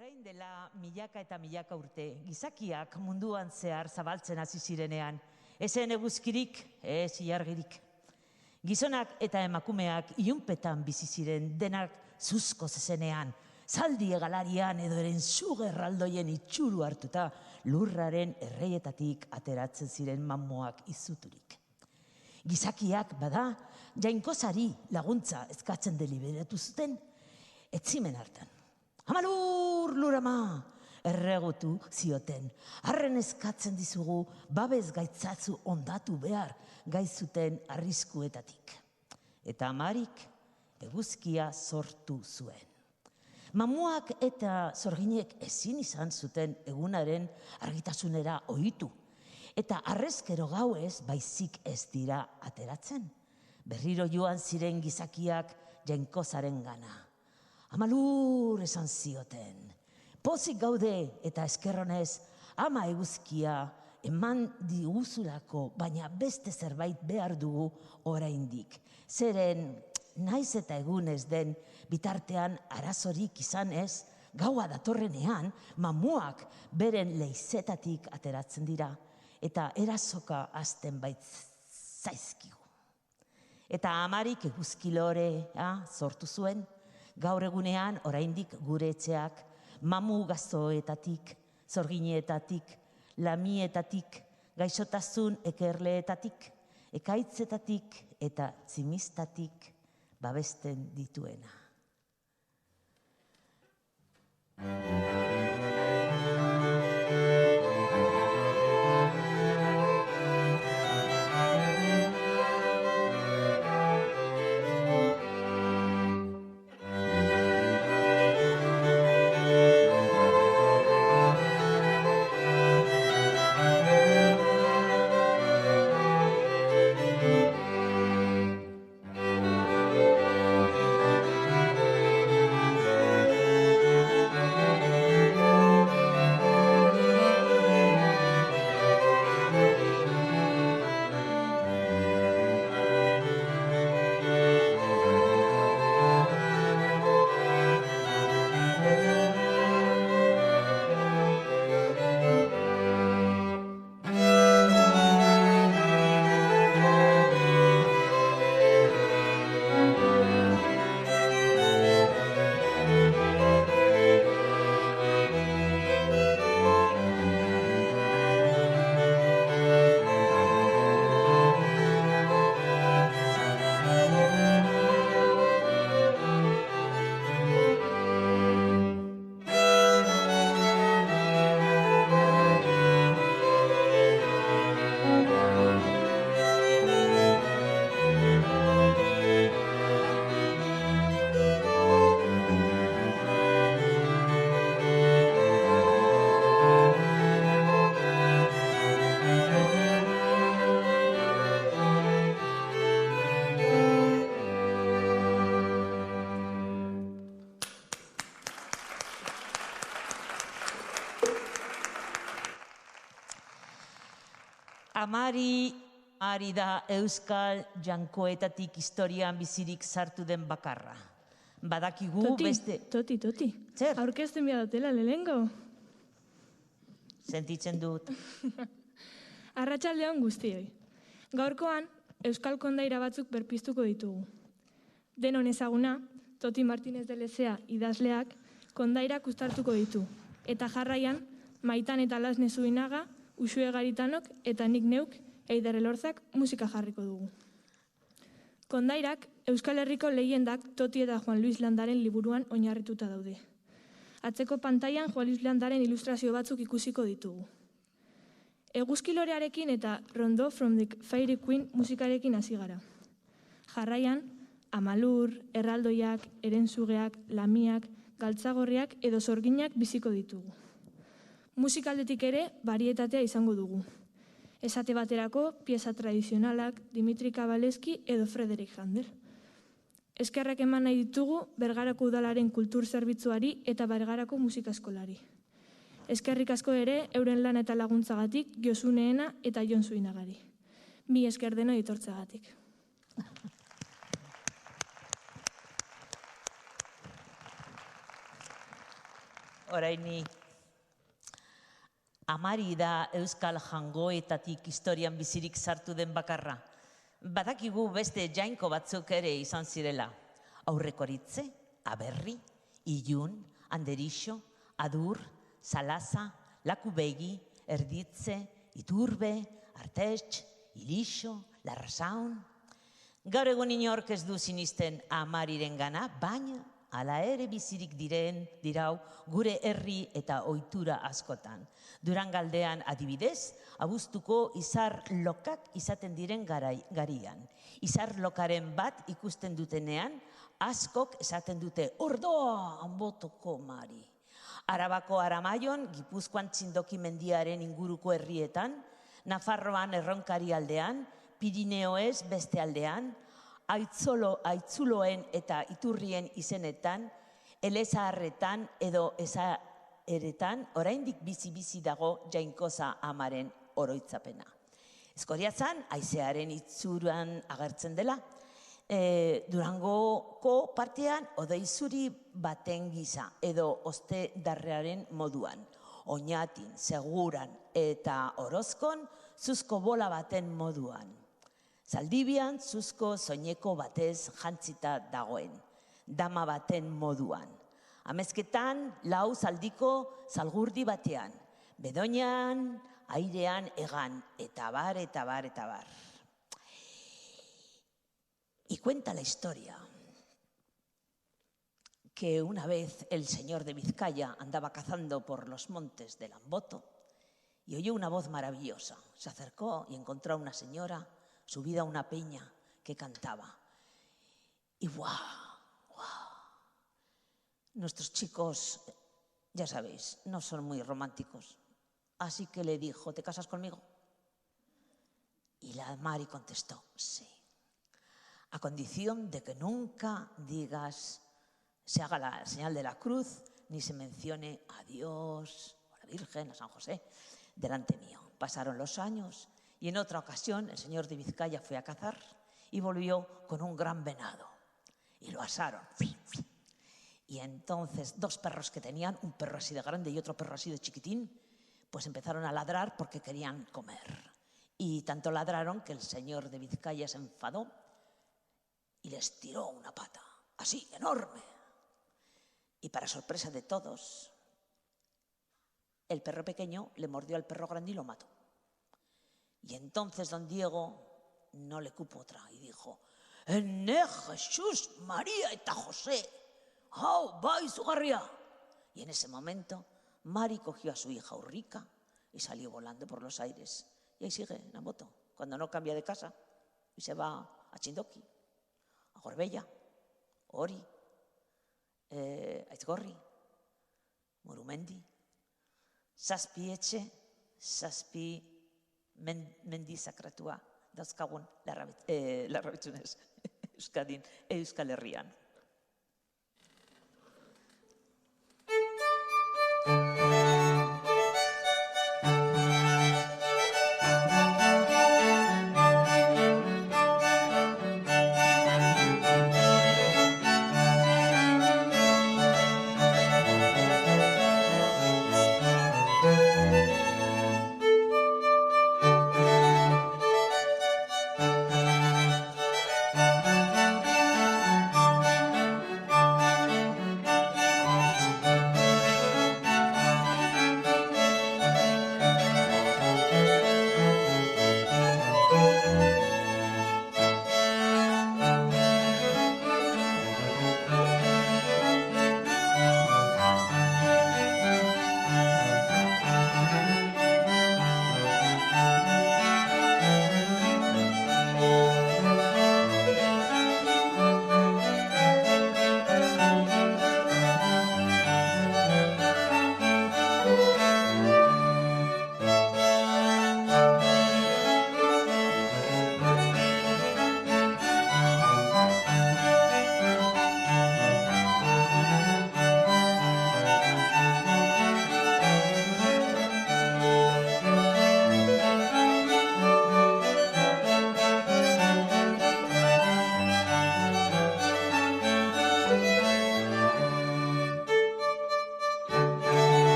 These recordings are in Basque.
Orain dela milaka eta milaka urte, gizakiak munduan zehar zabaltzen hasi zirenean, ezen eguzkirik, ez ilargirik. Gizonak eta emakumeak ilunpetan bizi ziren, denak zuzko zezenean, zaldi egalarian edo eren erraldoien itxuru hartuta, lurraren erreietatik ateratzen ziren mamuak izuturik. Gizakiak bada, jainkozari laguntza eskatzen deliberatu zuten, etzimen hartan. Amalur, lurama, erregutu zioten. Arren eskatzen dizugu, babes gaitzatzu ondatu behar gaizuten arriskuetatik. Eta Amarik eguzkia sortu zuen. Mamuak eta zorginek ezin izan zuten egunaren argitasunera ohitu. Eta arrezkero gauez baizik ez dira ateratzen. Berriro joan ziren gizakiak jainkozaren gana. Amalur esan zioten. Pozik gaude eta eskerronez ama eguzkia eman diguzulako, baina beste zerbait behar dugu oraindik. Zeren naiz eta egunez den bitartean arazorik izan ez, gaua datorrenean mamuak beren leizetatik ateratzen dira eta erasoka hasten bait zaizkigu. Eta Amarik eguzkilorea sortu zuen, gaur egunean oraindik gure etxeak mamu gaztoetatik, zorgineetatik, lamietatik, gaixotasun ekerleetatik, ekaitzetatik eta tximistatik babesten dituena. Amari da euskal jankoetatik historian bizirik sartu den bakarra. Badakigu beste... Toti. Zer? Aurkezten bia dutela, lehengo. Sentitzen dut. Arratsaldeon guztioi. Gaurkoan, euskal kondaira batzuk berpiztuko ditugu. Denon ezaguna, Toti Martínez de Lezea idazleak kondairak uztartuko ditu. Eta jarraian, Maitan eta Lasne Zuinaga, Uxue Garitanok eta nik neuk Eider Elorzak musika jarriko dugu. Kondairak Euskal Herriko lehiendak Toti eta Juan Luis Landaren liburuan oinarrituta daude. Atzeko pantailan Juan Luis Landaren ilustrazio batzuk ikusiko ditugu. Eguzkilorearekin eta Rondo from the Fairy Queen musikarekin hasi gara. Jarraian, Amalur, erraldoiak, erenzugeak, lamiak, galtzagorriak edo zorginak biziko ditugu. Musikaldetik ere, barietatea izango dugu. Esate baterako, pieza tradizionalak, Dimitri Kabaleski edo Frederik Handel. Eskerrak eman nahi ditugu Bergarako Udalaren kultur zerbitzuari eta Bergarako musika eskolari. Eskerrik asko ere, euren lan eta laguntzagatik, Josuneena eta Jon Zuinagari. Mi esker deno ditortzagatik. oraini. Amari da euskal jangoetatik historian bizirik sartu den bakarra. Badakigu beste jainko batzuk ere izan zirela. Aurrekoritze, Aberri, Ilun, Anderixo, Adur, Salaza, Lakubegi, Erditze, Iturbe, Artetx, Ilixo, Larrasaun. Gaur egun inork ez du sinisten Amariren gana, baina hala ere bizirik dirau gure herri eta ohitura askotan. Durangaldean adibidez, abuztuko izar lokak izaten diren garian. Izar lokaren bat ikusten dutenean, askok esaten dute, ordoa, Anbotoko Mari. Arabako Aramaion, Gipuzkoan Txindoki mendiaren inguruko herrietan, Nafarroan Erronkari aldean, Pirineoez beste aldean, Aitzuloen eta Iturrien izenetan, Elezaharretan edo Ezaeretan, oraindik bizi-bizi dago jainkoza Amaren oroitzapena. Eskoriatzan, haizearen itzuran agertzen dela, Durangoko partean hodei zuri baten giza edo oste darrearen moduan. Oñatin, Seguran eta Orozkon zuzko bola baten moduan. Zaldibian zuzko soineko batez jantzita dagoen, dama baten moduan. Amezketan lau zaldiko zalgurdi batean, Bedoinan, airean egan, eta bar, eta bar, eta bar. Y cuenta la historia que una vez el señor de Vizcaya andaba cazando por los montes del Amboto y oyó una voz maravillosa. Se acercó y encontró a una señora subida a una peña que cantaba. Y ¡guau! ¡Guau! Nuestros chicos, ya sabéis, no son muy románticos. Así que le dijo, ¿te casas conmigo? Y la Mari contestó, sí. A condición de que nunca digas, se haga la señal de la cruz, ni se mencione a Dios, a la Virgen, a San José, delante mío. Pasaron los años y en otra ocasión el señor de Vizcaya fue a cazar y volvió con un gran venado. Y lo asaron. Y entonces dos perros que tenían, un perro así de grande y otro perro así de chiquitín, pues empezaron a ladrar porque querían comer. Y tanto ladraron que el señor de Vizcaya se enfadó y les tiró una pata, así, enorme. Y para sorpresa de todos, el perro pequeño le mordió al perro grande y lo mató. Y entonces don Diego no le cupo otra y dijo, «Ene Jesús, María eta José, hau bai izugarria». Y en ese momento, Mari cogió a su hija Urrica y salió volando por los aires. Y ahí sigue en Amboto, cuando no cambia de casa y se va a Txindoki, a Gorbella, Ori, Aizgorri, Murumendi, zazpi etxe, zazpi mendi sakratua dauzkagun larrabitzunez Euskadin, Euskal Herrian.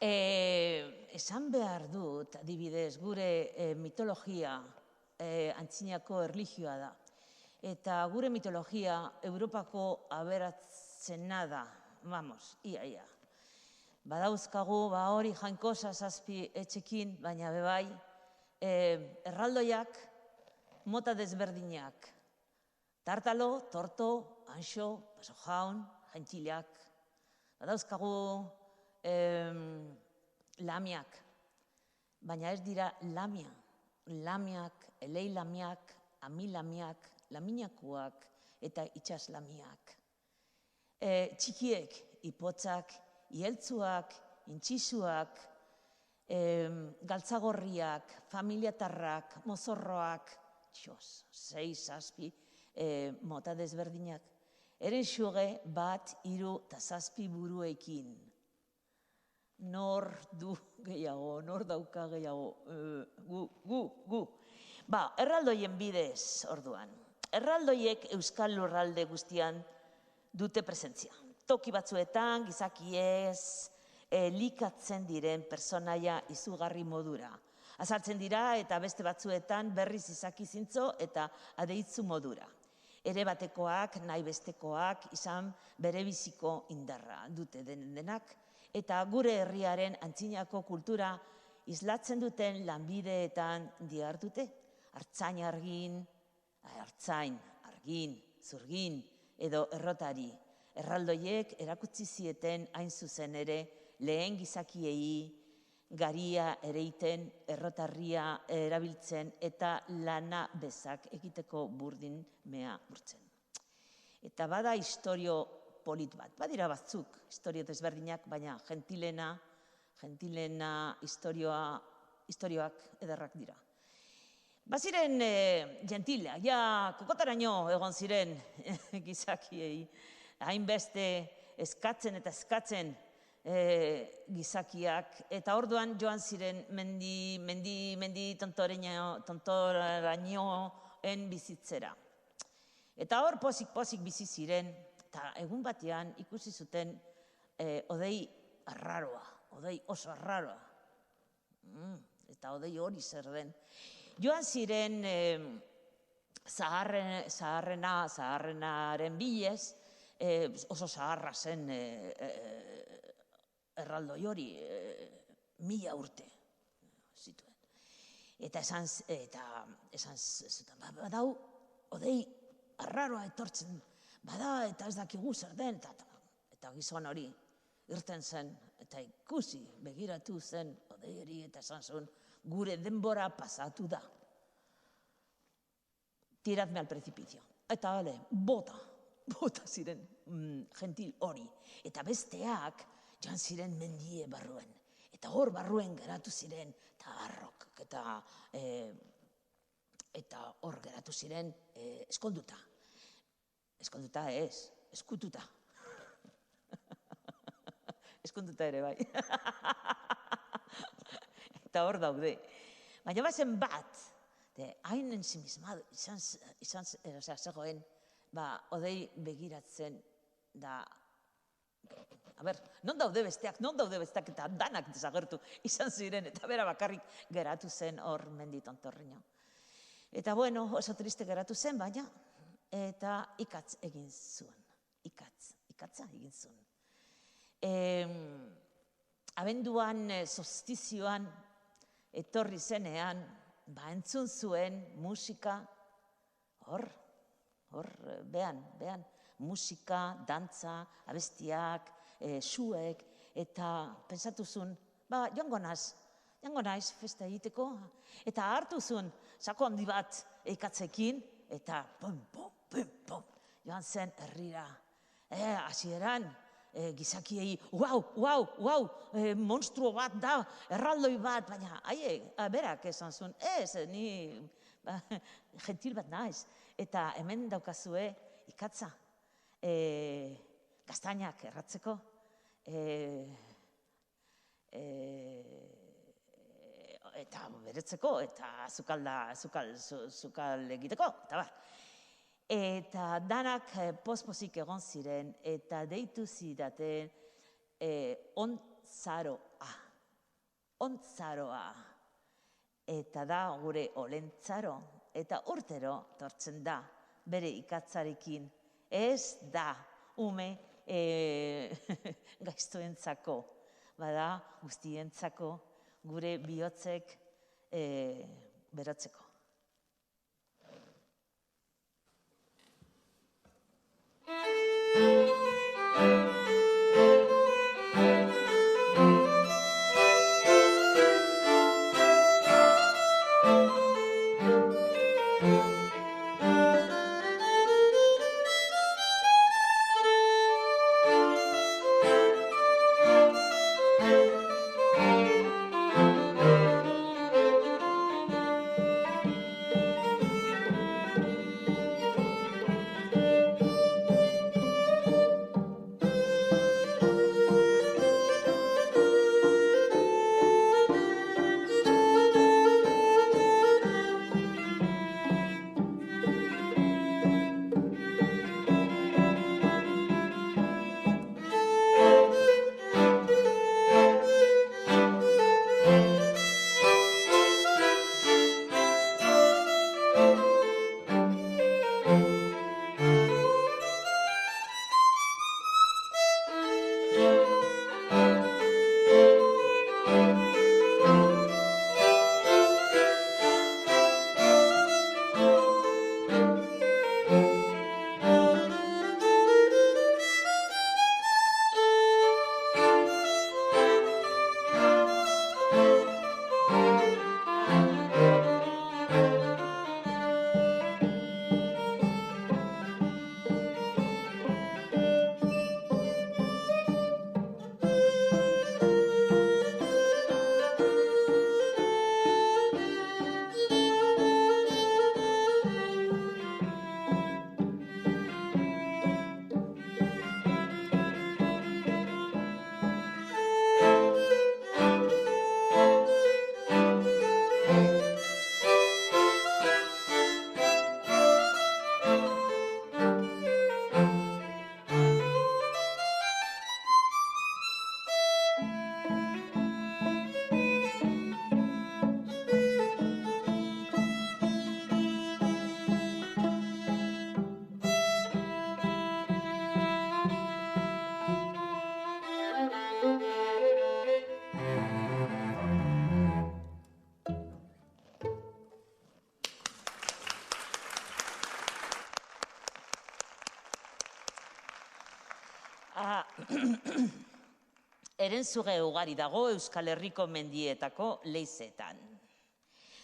Esan behar dut, adibidez, gure mitologia antzinako erlijioa da. Eta gure mitologia Europako aberatzena da, vamos, ia. Badauzkagu, hori jainkosa 7 etxekin, baina bebai, erraldoiak mota desberdinak. Tartalo, torto, anxo, paso jaun, jaintxilak. Badauzkagu lamiak, baina ez dira lamiak, elei lamiak, amilamiak, laminakuak eta itxaslamiak. Txikiek, ipotzak, ieltzuak, intxisuak, galtzagorriak, familiatarrak, mozorroak, 6-7 mota desberdinak. Eren xuge 1, 3 eta 7 buruekin. Nor du gehiago, nor dauka gehiago, gu. Erraldoien bidez, orduan. Erraldoiek Euskal Lurralde guztian dute presentzia. Toki batzuetan, gizakiez, likatzen diren personaia izugarri modura. Azaltzen dira eta beste batzuetan berriz izaki zintzo eta adeitzu modura. Ere batekoak, nahi bestekoak, izan berebiziko indarra dute denak, eta gure herriaren antzinako kultura islatzen duten lanbideetan dihardute. Artzain argin, zurgin edo errotari. Erraldoiek erakutsi zieten hain zuzen ere lehen gizakiei garia ereiten, errotarria erabiltzen eta lana bezak egiteko burdin mea urtzen. Eta bada historio polit bat, badira batzuk historio desberdinak, baina gentilena historioak ederrak dira. Baziren gentilea, kokotaraino egon ziren gizakiei, hainbeste eskatzen gizakiak, eta orduan joan ziren mendi tontorainoen bizitzera. Eta hor pozik bizi ziren, eta egun batean ikusi zuten odei oso arraroa. Eta odei hori zer den. Joan ziren zaharrenaren bilez, oso zaharra zen erraldoi hori, 1000 urte zituen. Eta esan zuten, badau, odei arraroa etortzen, bada eta ez dakigu zer den, eta gizon hori irten zen, eta ikusi begiratu zen odei hori, eta esan zuen, gure denbora pasatu da. Tiradme al precipicio. Eta bota ziren gentil hori. Eta besteak joan ziren mendie barruen. Eta hor barruen geratu ziren, eta harrok, eta hor geratu ziren eskolduta. Eskolduta ez, eskututa. Eskolduta ere bai. Eta hor daude. Baina bazen bat, hain ensimismado izan zegoen, odei begiratzen da, non daude besteak, eta danak desagertu izan ziren, eta bera bakarrik geratu zen hor mendi tontorrino. Eta bueno, oso triste geratu zen, baina, eta ikatza egin zuen. Abenduan, solstizioan, etorri zenean, entzun zuen musika, hor, behan, musika, dantza, abestiak, suek, eta pentsatu zuen, joango naiz festa egiteko, eta hartu zuen, sako handi bat ikatzekin, eta pum, joan zen herrira. Hasieran, gizakiei, uau, monstruo bat da, erraldoi bat, baina berak esan zuen, ni gentil bat naiz, eta hemen daukazue ikatza, gaztainak erratzeko, eta beretzeko, eta zukal egiteko, eta bar. Eta danak pospozik egon ziren, eta deitu zidaten ontzaroa. ontzaroa. Eta da gure olentzaro, eta urtero tortzen da bere ikatzarekin. Ez da ume gaiztoentzako, bada guztientzako gure bihotzek berotzeko. Herensuge ugari dago Euskal Herriko mendietako leizetan.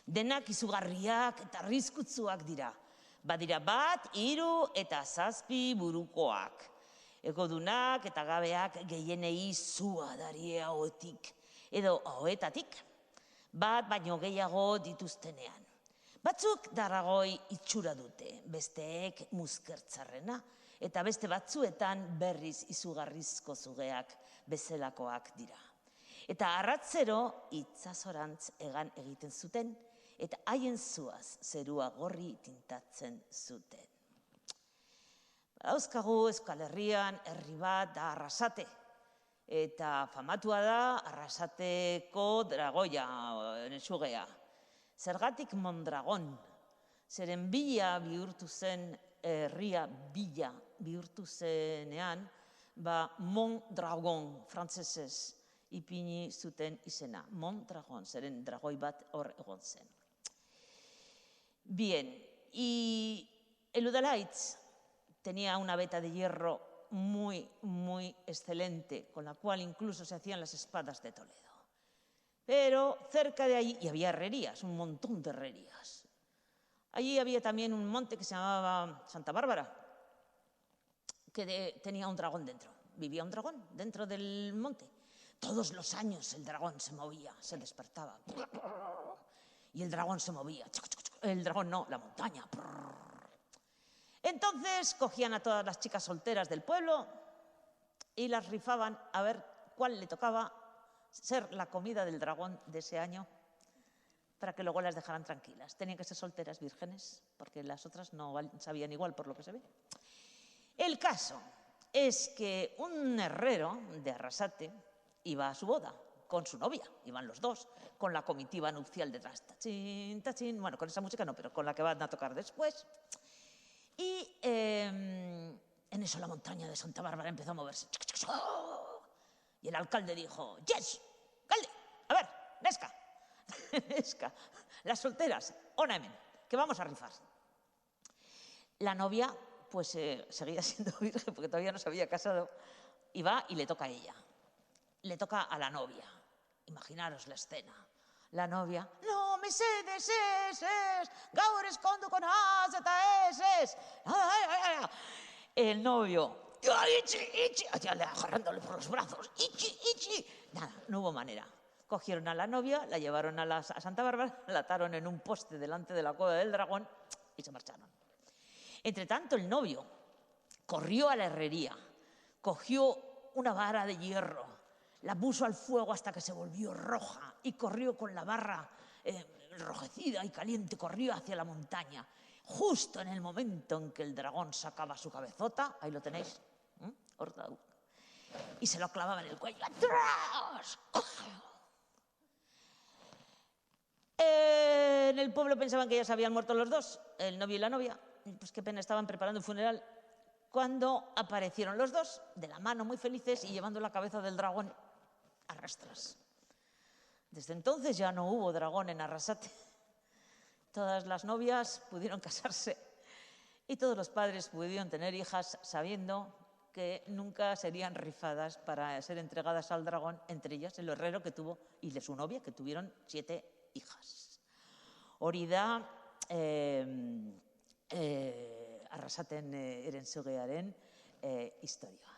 Denak izugarriak eta arriskutsuak dira. Badira 1, 3 eta 7 burukoak. Egodunak eta gabeak gehienei zua darie ahotik edo ahoetatik. 1 baino gehiago dituztenean. Batzuk darragoi itxura dute, besteek muskertzarrena, eta beste batzuetan berriz izugarrizko zugeak bezalakoak dira. Eta arratzero itsasorantz egan egiten zuten, eta haien zuaz zerua gorri tintatzen zuten. Dauzkagu Euskal Herrian herri bat da Arrasate, eta famatua da Arrasateko dragoia, nesugea. Zergatik Mondragon, zeren bila bihurtu zen, herria bila bihurtu zenean, Mondragon, frantsesez ipini zuten izena. Mondragon, zeren dragoi bat hor egon zen. Bien, y el Udalaitz tenía una veta de hierro muy, muy excelente, con la cual incluso se hacían las espadas de Toledo. Pero cerca de allí, y había herrerías, un montón de herrerías. Allí había también un monte que se llamaba Santa Bárbara, que tenía un dragón dentro. Vivía un dragón dentro del monte. Todos los años el dragón se movía, se despertaba. Y el dragón se movía. El dragón no, la montaña. Entonces cogían a todas las chicas solteras del pueblo y las rifaban a ver cuál le tocaba ser la comida del dragón de ese año, para que luego las dejaran tranquilas. Tenían que ser solteras vírgenes, porque las otras no sabían igual por lo que se ve. El caso es que un herrero de Arrasate iba a su boda, con su novia, iban los dos, con la comitiva nupcial detrás. Tachín, tachín, bueno, con esa música no, pero con la que van a tocar después. Y en eso la montaña de Santa Bárbara empezó a moverse. Y el alcalde dijo, yes, alcalde, a ver, Nesca, Nesca, las solteras, ona hemen, que vamos a rifar. La novia, pues seguía siendo virgen porque todavía no se había casado, y va y le toca a ella. Le toca a la novia. Imaginaros la escena. La novia, no, mesedes, gaur eskonduko naz eta ez. El novio, ichi, agarrándole por los brazos, ichi. Nada, no hubo manera. Cogieron a la novia, la llevaron a Santa Bárbara, la ataron en un poste delante de la cueva del dragón y se marcharon. Entre tanto, el novio corrió a la herrería, cogió una vara de hierro, la puso al fuego hasta que se volvió roja y corrió con la barra enrojecida y caliente, corrió hacia la montaña. Justo en el momento en que el dragón sacaba su cabezota, ahí lo tenéis, y se lo clavaba en el cuello. ¡Atrás! En el pueblo pensaban que ya se habían muerto los dos, el novio y la novia. Pues qué pena, estaban preparando un funeral cuando aparecieron los dos, de la mano, muy felices, y llevando la cabeza del dragón a rastras. Desde entonces ya no hubo dragón en Arrasate. Todas las novias pudieron casarse y todos los padres pudieron tener hijas sabiendo que nunca serían rifadas para ser entregadas al dragón, entre ellas el herrero que tuvo y de su novia, que tuvieron 7 hijas. Hori da Arrasaten Erensugearen historia.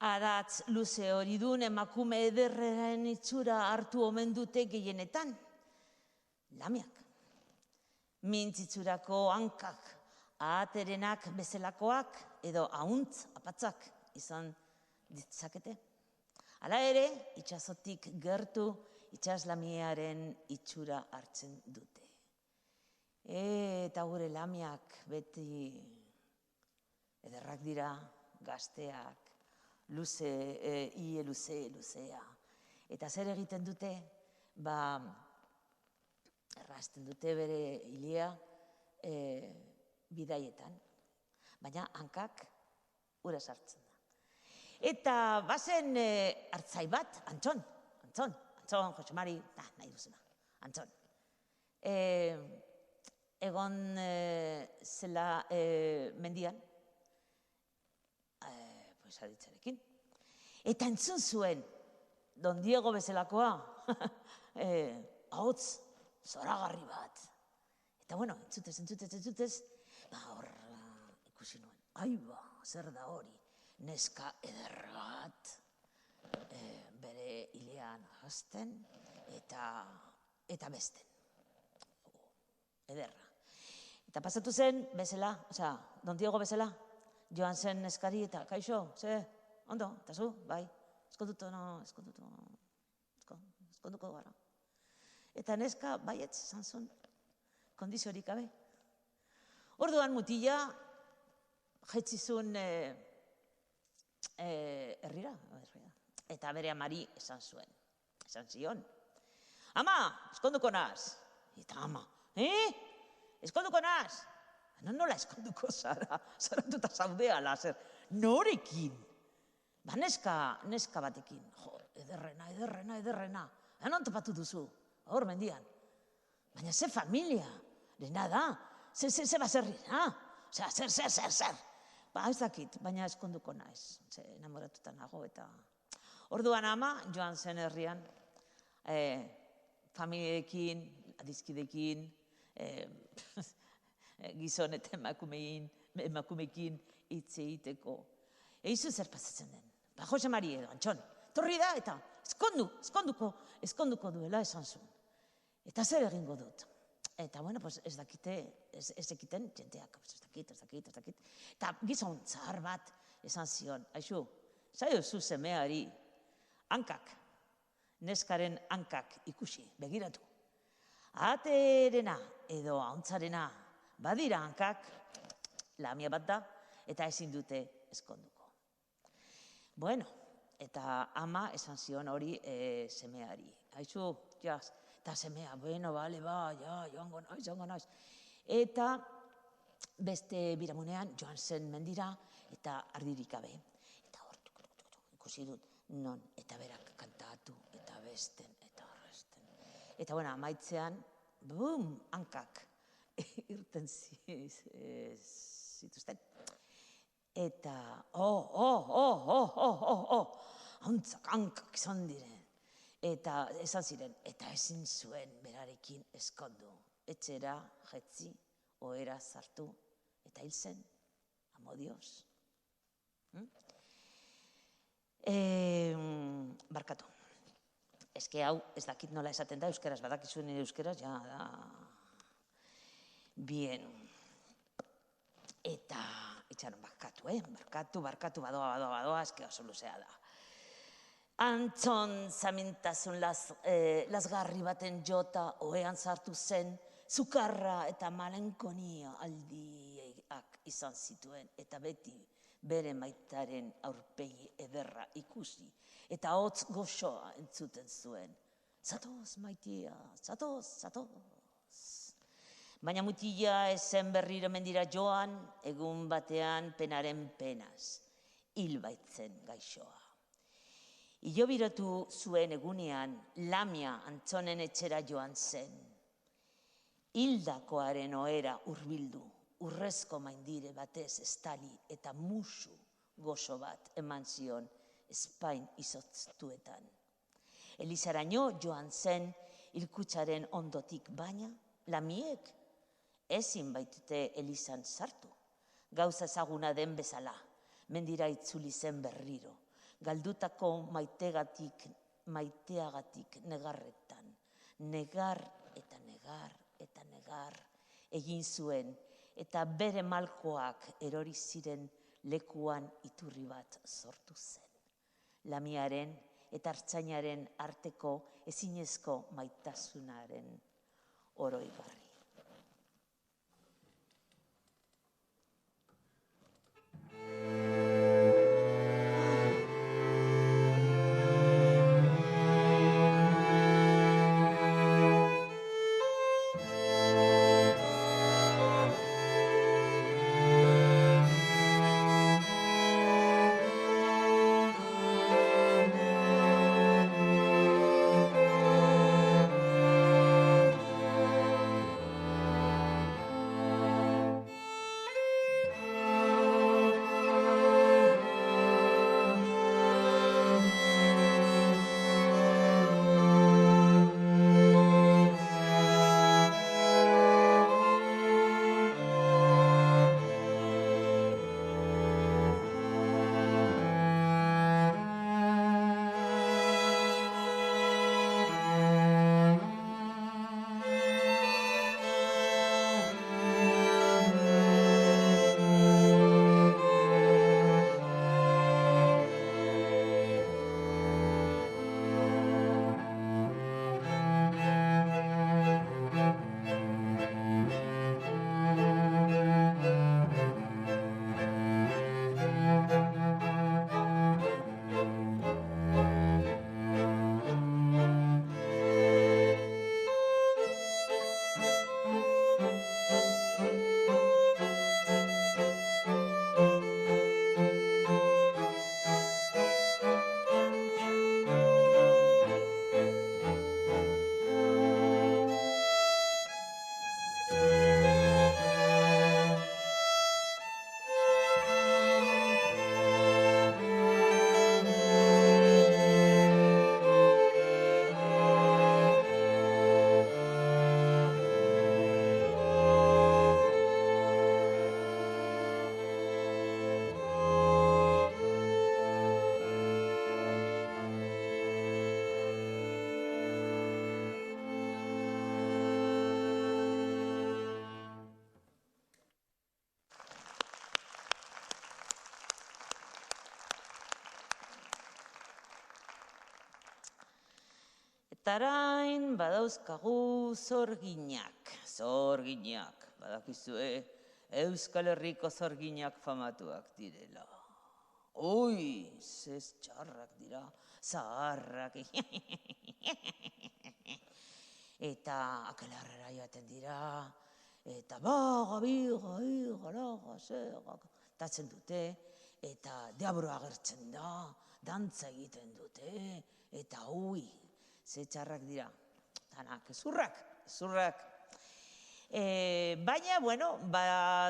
Adatz luze hori dun emakume ederraren itxura hartu omen dute gehienetan. Lamiak. Mintzitzurako hankak, ahaterenak bezalakoak edo ahuntz apatzak izan ditzakete. Hala ere, itsasotik gertu itsaslamiaren itxura hartzen dute. Eta gure lamiak beti ederrak dira, gazteak, luzea. Eta zer egiten dute? Errazten dute bere hilia bidaietan. Baina hankak ura sartzen da. Eta bazen hartzai bat, Antxon Antzon, Jose Mari, nahi duzuna, Antzon. Egon zela mendian, pues aditzarekin. Eta entzun zuen, Don Diego bezalakoa, ahots zoragarri bat. Eta bueno, entzutez, hor ikusi nuen. Aiba, zer da hori, neska eder bat, bere hilean hasten eta besten. Ederra. Eta pasatu zen, bezala, Don Diego bezala, joan zen neskari eta, kaixo, ondo, eta zu, bai, eskonduko gara. Eta neska, baietz, zantzun, kondiziorik gabe. Orduan mutila, jetzizun herrira, eta bere amari esan zion. Ama, eskonduko naz. Eta ama, eskonduko naz. Nola eskonduko zara, zaratuta zaudeala, zer, norekin? Neska batekin, jo, ederrena. Non topatu duzu, hor mendian. Baina ze familia, dena da, ze baserrina, zer. Ba, ez dakit, baina eskonduko naiz, ze enamoratuta nago eta... Orduan ama, joan zen herrian, familiekin, adizkidekin, gizon eta emakumekin hitz egiteko. Eizu zer pasatzen den. Ba, Jose Mari edo, Antxon, torri da eta eskonduko duela esan zuen. Eta zer egingo dut. Eta, bueno, pues ez dakiten jenteak, ez dakit. Eta gizon zahar bat esan zion, aixu, zaio zu semeari hankak, neskaren hankak ikusi, begiratu. Aterena edo ahontzarena badira hankak, lamia bat da, eta ezin dute eskonduko. Bueno, eta ama esan zion hori semeari. Aizu, jaz, eta semea, bueno, bale, joango naiz. Eta beste biramunean joan zen mendira eta ardirik gabe. Eta hor, ikusi dut, non, eta berak kantatu, eta besten, eta horresten. Eta, bueno, amaitzean, bum, hankak irten zituzten. Eta, hauntzak hankak izan diren. Eta esan ziren, eta ezin zuen berarekin eskondu. Etxera, jetzi, ohera sartu, eta hil zen, amodioz. Barkatu. Eske hau, ez dakit nola esaten da, euskeraz, badakizu nire euskeraz, ja da... Bien. Eta, itxaron, barkatu, badoa, eske oso luzea da. Antzon zamintasun lasgarri baten jota ohean sartu zen, zukarra eta malenkonia aldiak izan zituen, eta beti bere maitaren aurpegi ederra ikusi, eta hotz goxoa entzuten zuen. Zatoz, maitia, zatoz. Baina mutila ezen berriro mendira joan, egun batean penaren penaz, hil baitzen gaixoa. Ilobirotu zuen egunean, Lamia Antzonen etxera joan zen. Hildakoaren ohera hurbildu, urrezko maindire batez estali eta musu gozo bat eman zion Espain izotztuetan. Elizaraino joan zen hilkutsaren ondotik, baina Lamiek ezin baitute Elizan sartu. Gauza ezaguna den bezala, mendira itzuli zen berriro. Galdutako maiteagatik negarretan, negar egin zuen, eta bere malkoak erori ziren lekuan iturri bat sortu zen. Lamiaren eta artzainaren arteko ezinezko maitasunaren oroigarri. Tarain badauzkagu zorginak, badakizue, Euskal Herriko zorginak famatuak direla. Ui, zez txarrak dira, zaharrak. Eta akelarrera joaten dira, eta tatzen dute, eta deabroa agertzen da, dantza egiten dute, eta ui, ze txarrak dira, danak, zurrak. Baina,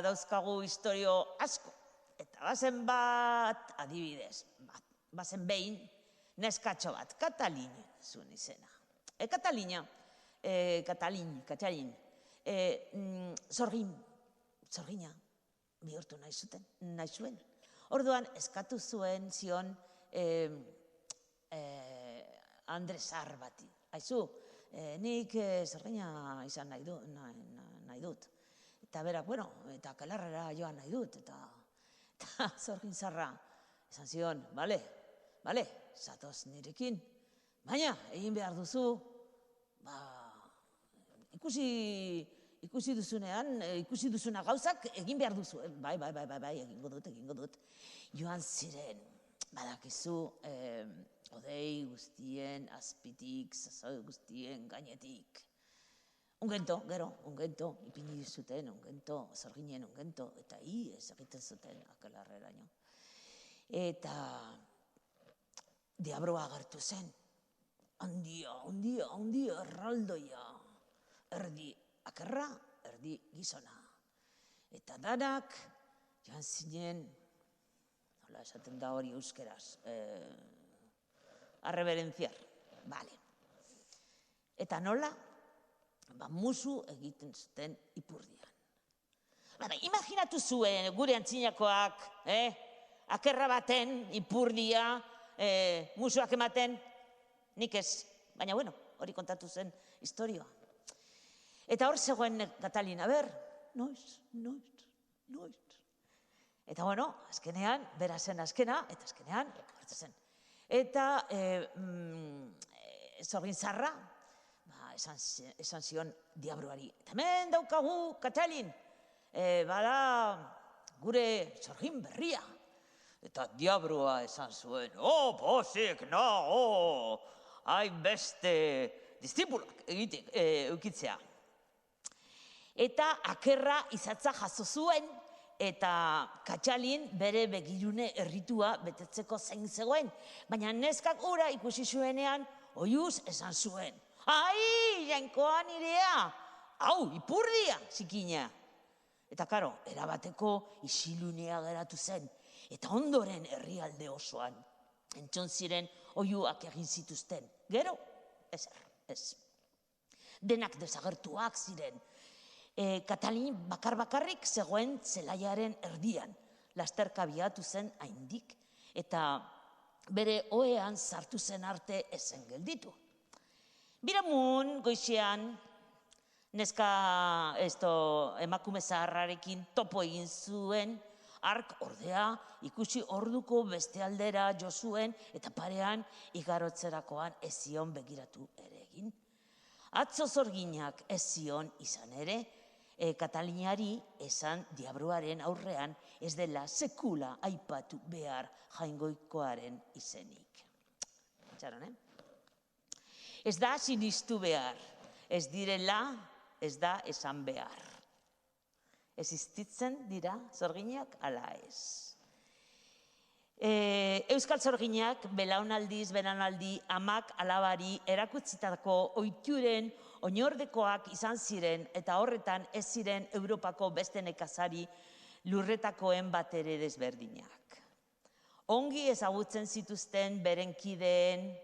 dauzkagu historio asko, eta bazen bat, adibidez, bazen behin, neskatxo bat, Katalin zuen izena. Katalin, zorgina, bihurtu nahi zuen. Orduan, eskatu zuen zion Andresar bati. Aizu, nik zorgina izan nahi dut. Eta berak, eta akelarrera joan nahi dut. Eta zorgin zarra esan zion, bale, zatoz nirekin. Baina, egin behar duzu, ikusi duzuna gauzak egin behar duzu. Bai, egingo dut. Joan ziren, badakizu, odei guztien azpitik, zazoi guztien gainetik. Ungento, ipini zuten, zorginen ungento, eta ez egiten zuten akelarreraino. Eta diabroa agertu zen. Handia, erraldoia. Erdi akerra, erdi gizona. Eta danak, joan zinen, nola esaten da hori euskeraz, arreberenciar, bale. Eta nola, musu egiten zuten ipurdian. Imaginatu zuen gure antzinakoak, akerra baten, ipurdia, musuak ematen, nik ez, baina hori kontatu zen historioa. Eta hor zegoen Katalin, noiz. Eta azkenean, bera zen azkena, eta azkenean, hartu zen. Eta zorgin zarra, esan zion diabroari. Eta hemen daukagu, Katalin, bada gure zorgin berria. Eta diabroa esan zuen, pozik, hainbeste distipulak eukitzea. Eta akerra izatza jaso zuen, eta Katalin bere begirune erritua betetzeko zein zegoen. Baina neskak ura ikusi zuenean, oiuz esan zuen. Ai, jainkoa nirea, hau, ipurdia, zikina. Eta karo, erabateko isilunea geratu zen. Eta ondoren herrialde osoan, entzun ziren oiuak egin zituzten. Gero, ez. Denak desagertuak ziren. Katalin bakarrik zegoen zelaiaren erdian. Lasterka biatu zen haindik, eta bere ohean sartu zen arte ezen gelditu. Biramun, goizean, neska emakume zaharrarekin topo egin zuen, hark ordea ikusi orduko beste aldera jo zuen, eta parean igarotzerakoan ez zion begiratu ere egin. Atzo zorginak ez zion izan ere, Katalinari esan diabroaren aurrean ez dela sekula aipatu behar jaingoikoaren izenik. Txaron, Ez da sinistu behar, ez direla, ez da esan behar. Existitzen dira zorginak ala ez. Euskal zorginak belaunaldi, amak alabari erakutsitako ohituren oinordekoak izan ziren eta horretan ez ziren Europako beste nekazari lurretakoen bat ere desberdinak. Ongi ezagutzen zituzten beren kideen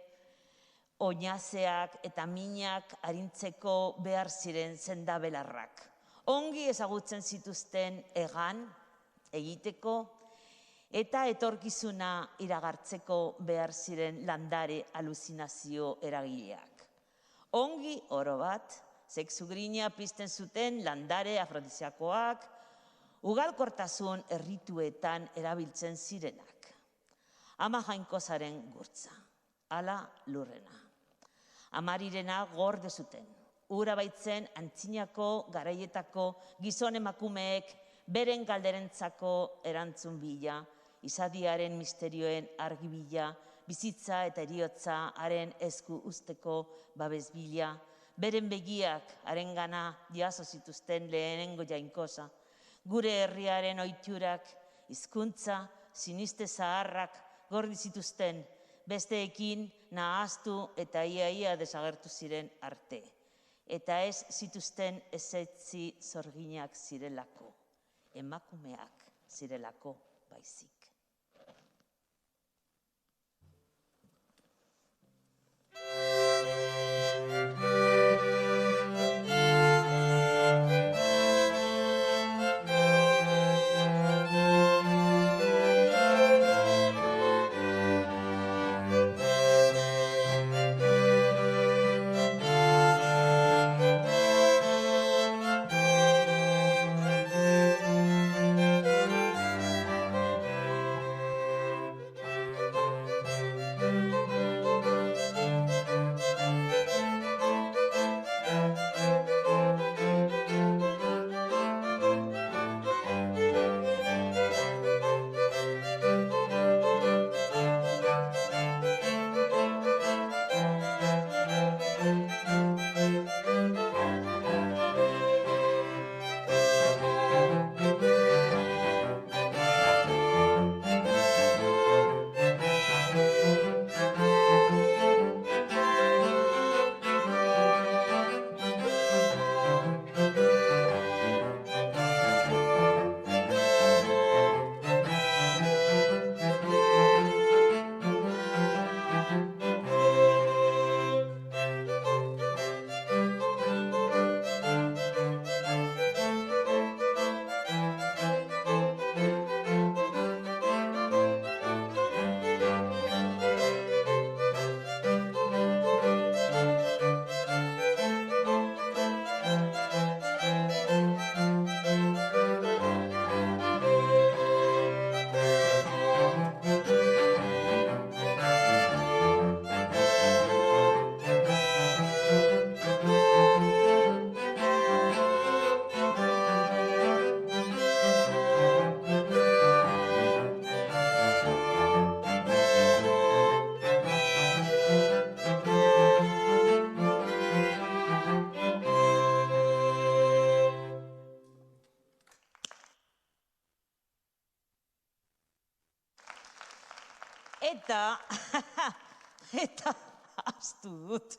oinazeak eta minak arintzeko behar ziren sendabelarrak. Ongi ezagutzen zituzten egan egiteko eta etorkizuna iragartzeko behar ziren landare aluzinazio eragileak. Ongi oro bat, sexu grina pizten zuten landare afrodiziakoak, ugalkortasun errituetan erabiltzen zirenak. Ama jainkozaren gurtza, ala lurrena. Amarirena gorde zuten. Ura baitzen antzinako garaietako gizon emakumeek beren galderentzako erantzun bila, izadiaren misterioen argi bila, bizitza eta heriotza haren esku usteko babes bila, beren begiak harengana jaso zituzten lehenengo jainkosa, gure herriaren ohiturak, hizkuntza, siniste zaharrak gordi zituzten, besteekin nahaztu eta ia desagertu ziren arte. Eta ez zituzten ezetzi zorginak zirelako, emakumeak zirelako baizik. Eta ahaztu dut.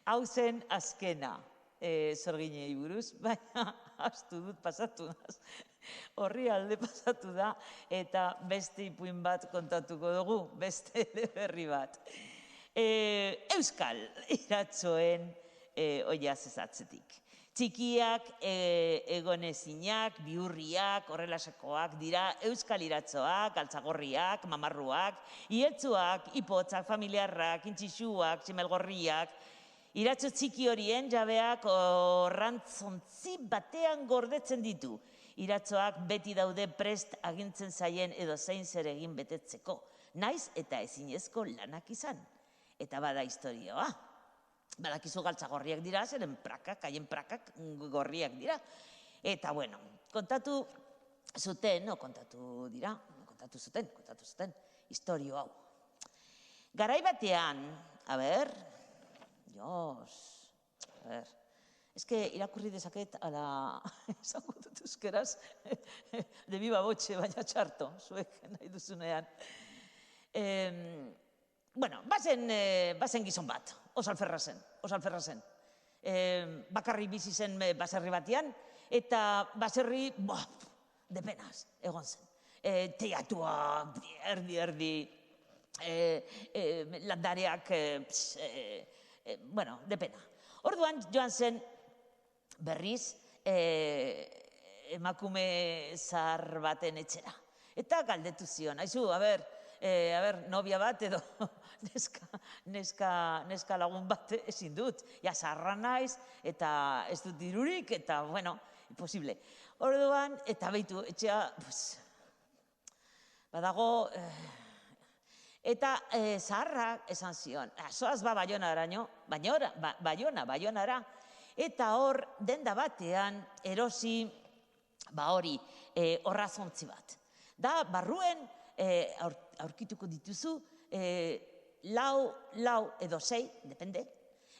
Hau zen azkena zorginei buruz, baina ahaztu dut, pasatu naz. Horri alde pasatu da, eta beste ipuin bat kontatuko dugu, beste berri bat. Euskal iratzoen oiaz ezatzetik. Txikiak, egonezinak, bihurriak, horrelasakoak dira euskal iratzoak, galtzagorriak, mamarruak, ieltzuak, ipotzak, familiarrak, intxixuak, tximelgorriak. Iratzo txiki horien jabeak orrantzontzi batean gordetzen ditu. Iratzoak beti daude prest agintzen zaien edo zein zer egin betetzeko. Naiz eta ezinezko lanak izan. Eta bada historioa. Badakizu galtzagorriak dira, zeren prakak, haien prakak gorriak dira. Eta, bueno, kontatu zuten, historio hau. Garai batean, ez que irakurri dezaket, esango dut euskeraz, de viva voce, baina txarto, zuek nahi duzunean. Bueno, bazen gizon bat, osalferra zen. Bakarri bizi zen baserri batean, eta baserri, depenaz, egon zen. Teatua, erdi, landareak, depena. Orduan joan zen berriz emakume zahar baten etxera. Eta galdetu zion, aizu, nobia bat edo neska lagun bat ezin dut. Ja, zaharra naiz, eta ez dut dirurik, eta, imposible. Orduan, eta behitu, etxea, badago, Eta zaharrak esan zion, zoaz ba Baionaraino, Baionara, eta hor denda batean erosi, hori, orrazontzi bat. Da, barruen aurkituko dituzu, lau edo 6, depende,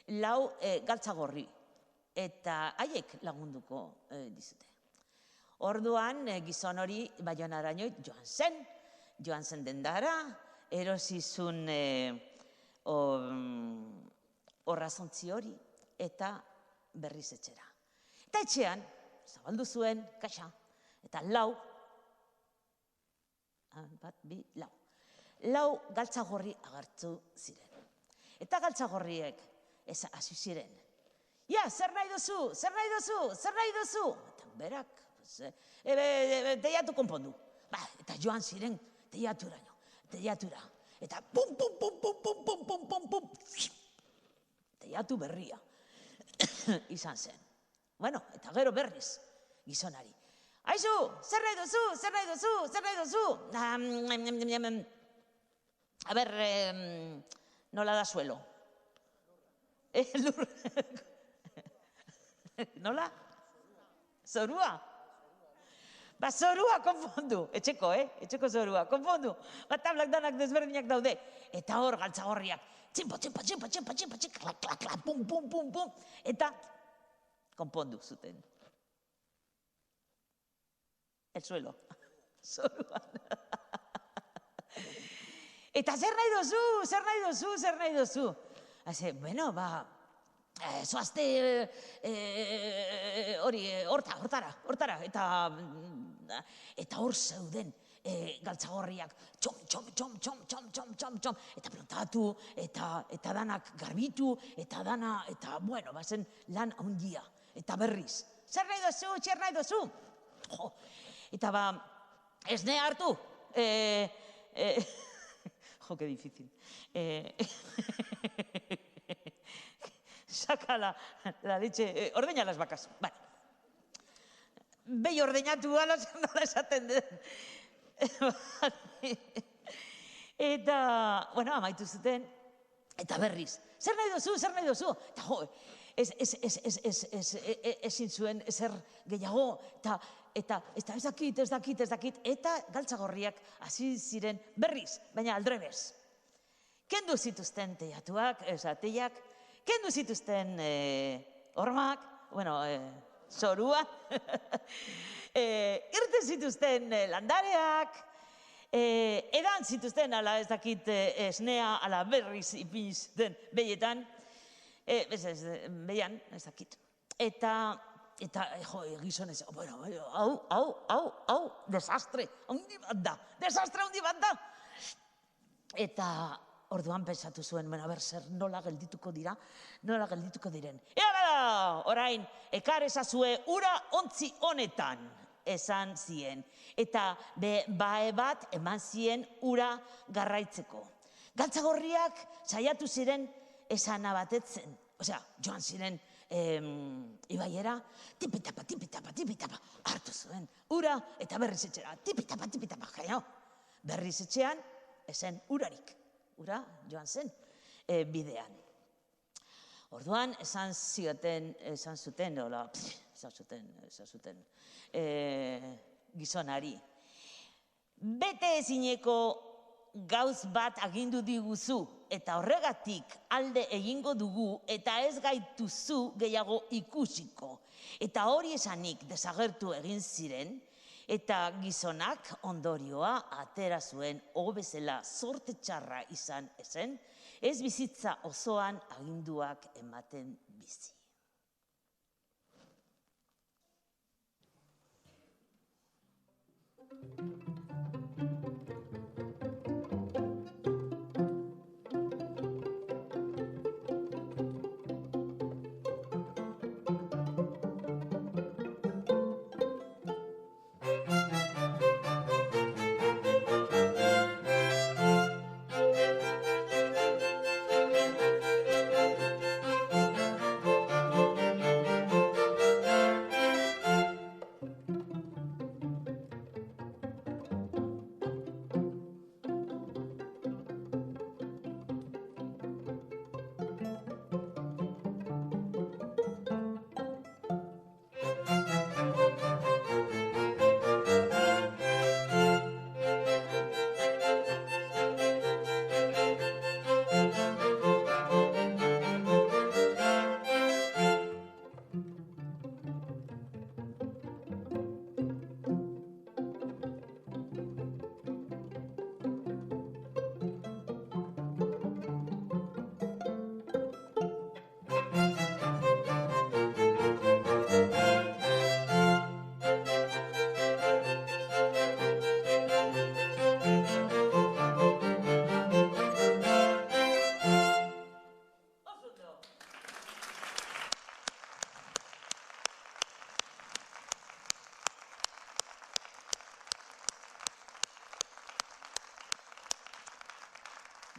lau galtzagorri. Eta haiek lagunduko dizute. Orduan, gizon hori Baionaraino joan zen dendara, erosizun orrazontzi hori eta berriz etxera. Eta etxean, zabaldu zuen, kaxa, eta lau galtzagorri agertu ziren. Eta galtzagorriek hasi ziren. Ja, zer nahi duzu? Eta berak, teiatu konpondu. Eta joan ziren teiatura, eta pum, teiatu berria izan zen. Bueno, eta gero berriz gizonari. Aizu, zer nahi duzu? A ber, nola da suelo? Nola? Zorua? Zorua konpondu, etxeko zorua, konpondu. Tablak danak desberdinak daude. Eta hor galtzagorriak, tximpo, klak, pum, eta konpondu zuten. El suelo, zoruan. Eta zer nahi duzu? Bueno, zoazte hortara, eta hor zeuden galtzagorriak, txom, eta plantatu, eta danak garbitu, eta bueno, bazen lan handia, eta berriz. Zer nahi duzu? Eta esne hartu, jo, que difícil. Saca la leche, ordeña las vacas. Vale. Behi ordeñatu ala, nola esaten den. Eta, bueno, amaitu zuten, eta berriz. Zer nahi duzu? Eta jo, ezin zuen ezer gehiago, eta ez dakit, eta galtzagorriak hasi ziren berriz, baina aldrebez. Kendu zituzten teiatuak, teiak, kendu zituzten hormak, bueno, zorua, irten zituzten landareak, edan zituzten, ala ez dakit esnea, ala berriz ipinizten behietan, behian, ez dakit. Eta, jo, gizonez, bueno, hau, desastre handi bat da. Eta orduan pensatu zuen, zer nola geldituko diren. Ea bada, orain, ekar ezazue ura ontzi honetan, esan zien. Eta bae bat eman zien ura garraitzeko. Galtzagorriak saiatu ziren esana batetzen. Osea, joan ziren ibaiera, tipitapa, hartu zuen ura eta berriz etxera. Tipitapa, jaino. Berriz etxean, ezen urarik. Ura joan zen bidean. Orduan, esan zuten gizonari. Bete ezineko gauz bat agindu diguzu, eta horregatik alde egingo dugu, eta ez gaituzu gehiago ikusiko. Eta hori esanik desagertu egin ziren, eta gizonak ondorioa atera zuen bezala zorte txarra izan ezen, ez bizitza osoan aginduak ematen bizi.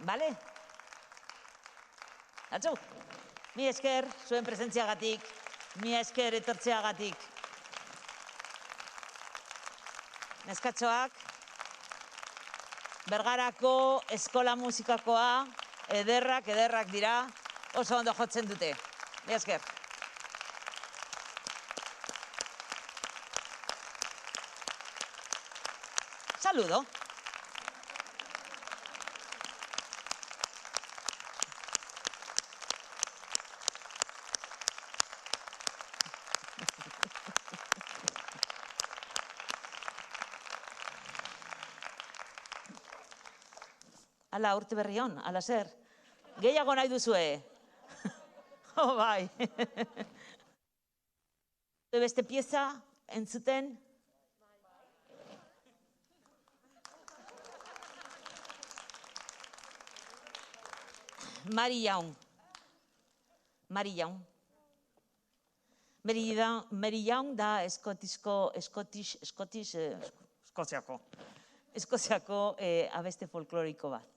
Bale? Atzu, mi esker zuen presentziagatik, mi esker etortzeagatik. Neskatxoak, Bergarako eskola musikakoa ederrak dira, oso ondo jotzen dute. Mi esker. Saludo. Ala, urte berri on, ala zer. Gehiago nahi duzue. Bai. Beste pieza entzuten? Mary Young. Mary Young da Eskoziako abeste folkloriko bat.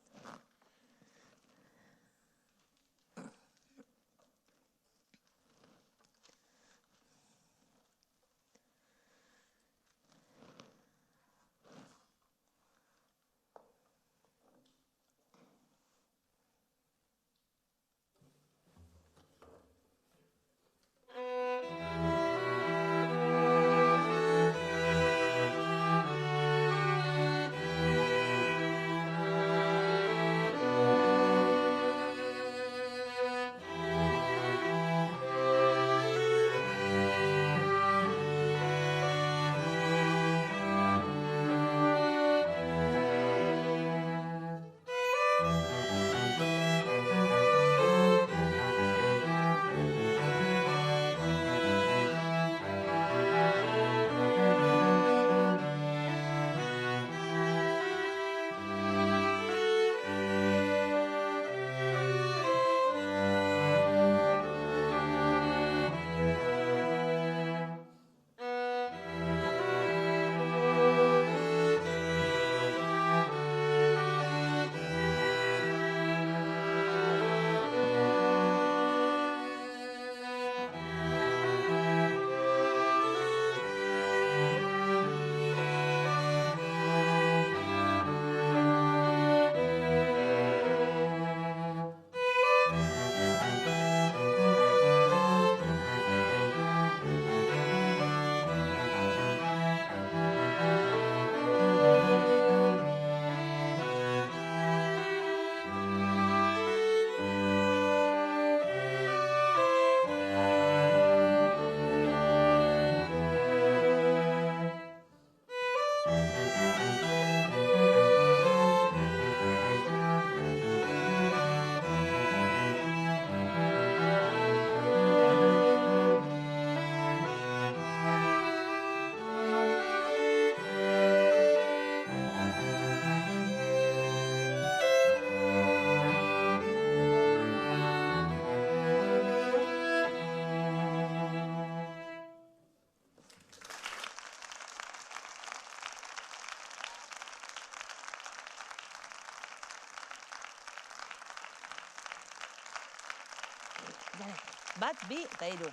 Bat, bi eta hiru.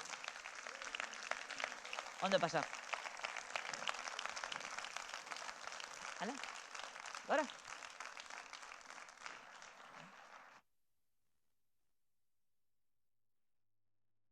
Ondo pasa. Hala? Gora?